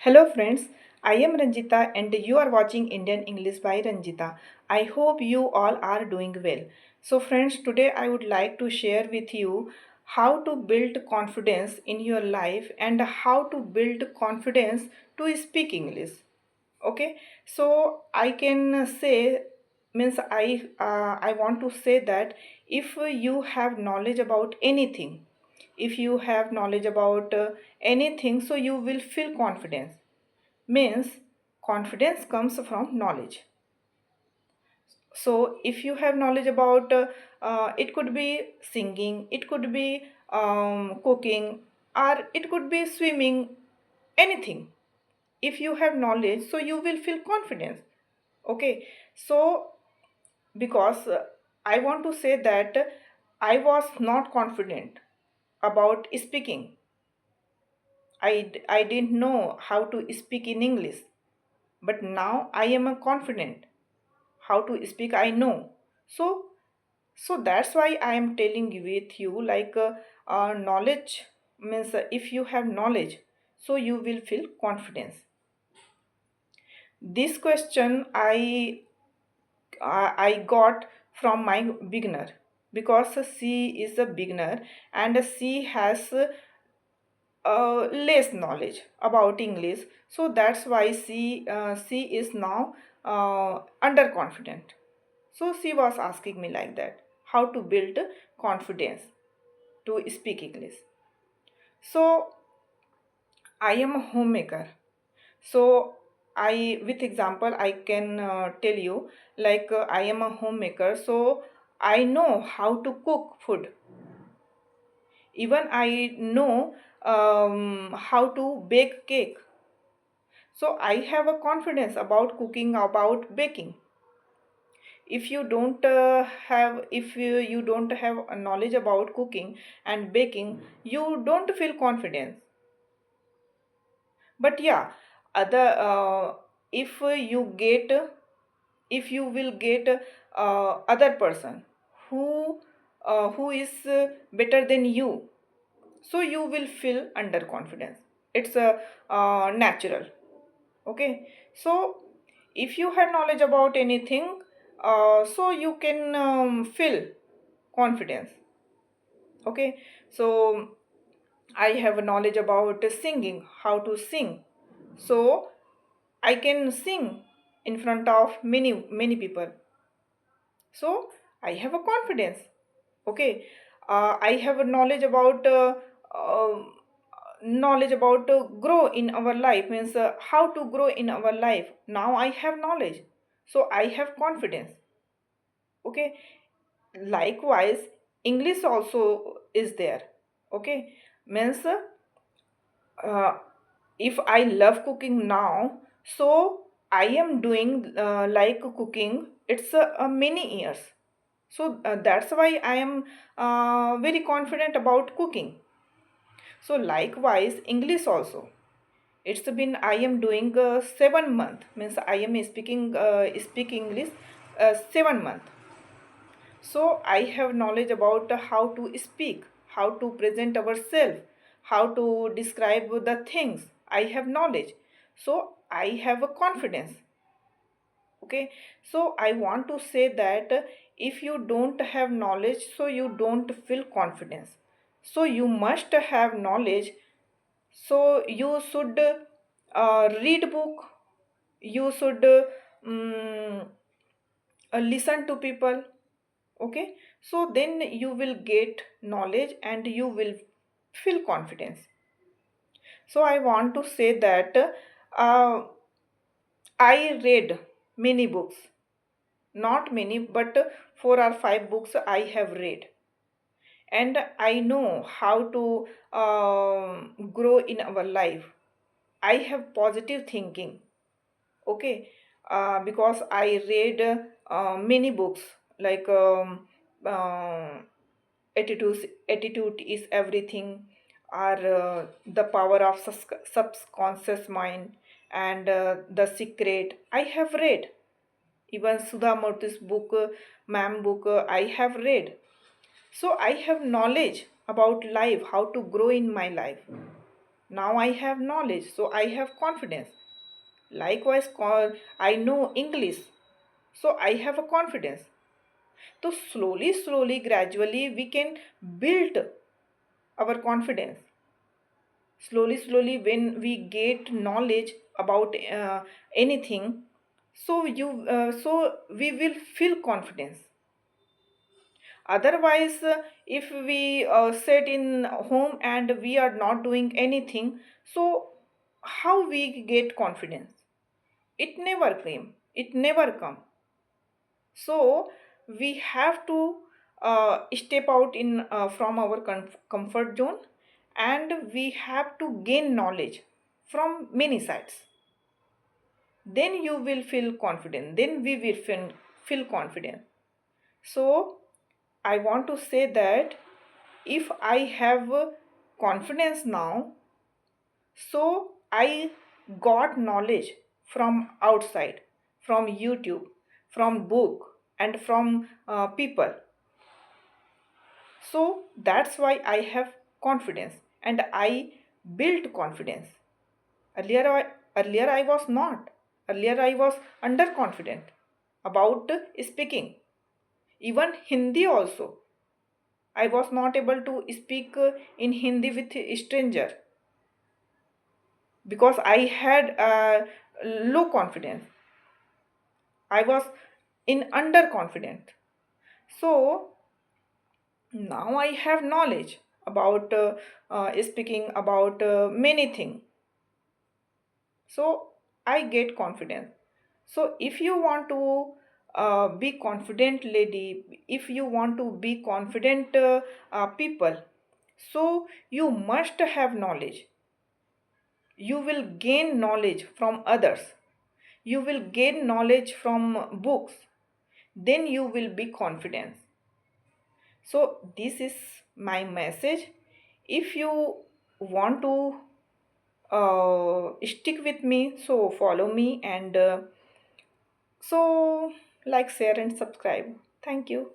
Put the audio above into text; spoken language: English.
Hello friends, I am Ranjita and you are watching Indian English by Ranjita. I hope you all are doing well. So friends, today I would like to share with you how to build confidence in your life and how to build confidence to speak English. Okay, so I can say means I want to say that if you have knowledge about anything, if you have knowledge about anything, so you will feel confidence. Means confidence comes from knowledge. So if you have knowledge about it could be singing, it could be cooking, or it could be swimming, anything. If you have knowledge, so you will feel confidence. Okay, so because I want to say that I was not confident about speaking. I didn't know how to speak in English, but now I am a confident how to speak. I know. So so that's why I am telling you with you like knowledge means if you have knowledge, so you will feel confidence. This question I got from my beginner, because she is a beginner and she has less knowledge about English. So that's why she is now underconfident. So she was asking me like that, how to build confidence to speak English. So I am a homemaker. So with example, I can tell you like I am a homemaker. So I know how to cook food. Even I know how to bake cake. So I have a confidence about cooking, about baking. If you don't have if you don't have a knowledge about cooking and baking, you don't feel confidence. But yeah, other if you get if you will get other person who is better than you, so you will feel underconfidence. It's a natural. Okay, so if you have knowledge about anything, so you can feel confidence. Okay, so I have a knowledge about singing, how to sing. So I can sing in front of many people. So I have a confidence. Okay, I have a uh, knowledge about grow in our life, means how to grow in our life. Now I have knowledge, so I have confidence. Okay, likewise English also is there. Okay, means uh, if I love cooking now, so I am doing like cooking. It's many years. So that's why I am very confident about cooking. So likewise, English also. It's been I am doing 7 month, means I am speak English 7 month. So I have knowledge about how to speak, how to present ourselves, how to describe the things. I have knowledge. So I have a confidence. Okay. So I want to say that if you don't have knowledge, so you don't feel confidence. So you must have knowledge. So you should read book. You should listen to people. Okay, so then you will get knowledge and you will feel confidence. So I want to say that uh, I read many books, not many, but 4 or 5 books I have read, and I know how to grow in our life. I have positive thinking. Okay, because I read many books like uh, attitude is everything, or the power of subconscious mind, and the secret I have read. Even Sudha Murthy's book, ma'am book, I have read. So I have knowledge about life, how to grow in my life. Now I have knowledge, so I have confidence. Likewise, I know English, so I have a confidence. So slowly, gradually, we can build our confidence. Slowly, when we get knowledge about anything, so we will feel confidence. Otherwise, if we sit in home and we are not doing anything, so how we get confidence? It never came. It never come. So we have to step out in from our comfort zone, and we have to gain knowledge from many sides. Then you will feel confident. Then we will feel confident. So I want to say that if I have confidence now, so I got knowledge from outside, from YouTube, from book, and from people. So that's why I have confidence, and I built confidence. Earlier I was not. Earlier I was underconfident about speaking. Even Hindi also. I was not able to speak in Hindi with a stranger because I had low confidence. I was in underconfident. So now I have knowledge about speaking about many things. So I get confidence. So if you want to be confident lady, if you want to be confident people, so you must have knowledge. You will gain knowledge from others. You will gain knowledge from books. Then you will be confident. So this is my message. If you want to stick with me, so follow me, and so like, share, and subscribe. Thank you.